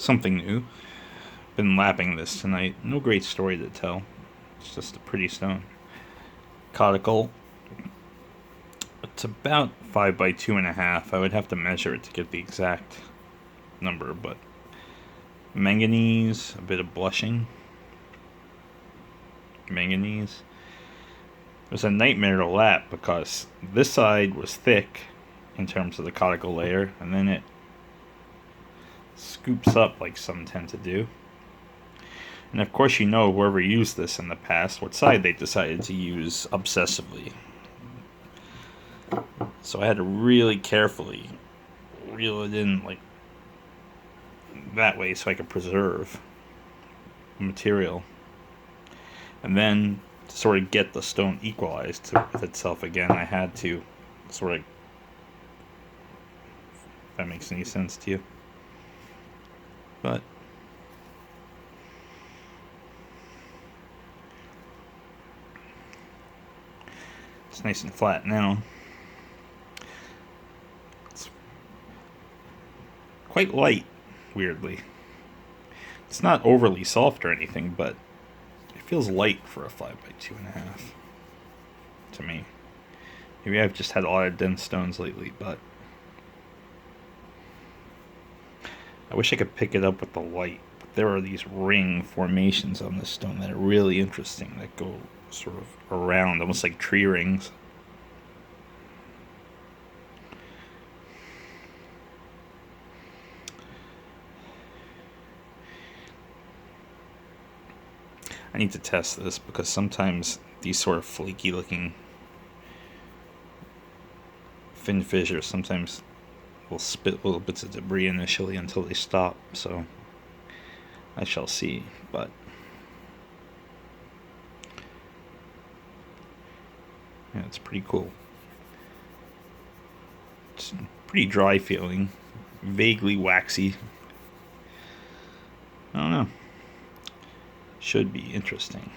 something new. Been lapping this tonight. No great story to tell. It's just a pretty stone. Coticule. It's about 5 by 2.5. I would have to measure it to get the exact number, but manganese, a bit of blushing. Manganese. It was a nightmare to lap because this side was thick in terms of the coticule layer, and then it scoops up like some tend to do. And of course, you know, whoever used this in the past, what side they decided to use obsessively. So I had to really carefully reel it in like that way so I could preserve the material. And then to sort of get the stone equalized with itself again, I had to sort of, if that makes any sense to you. But it's nice and flat now. It's quite light, weirdly. It's not overly soft or anything, but it feels light for a 5 by 2.5 to me. Maybe I've just had a lot of dense stones lately, but I wish I could pick it up with the light. But there are these ring formations on this stone that are really interesting that go sort of around, almost like tree rings. I need to test this because sometimes these sort of flaky looking fin fissures sometimes will spit little bits of debris initially until they stop, so I shall see. But yeah, it's pretty cool. It's pretty dry feeling, vaguely waxy. I don't know. Should be interesting.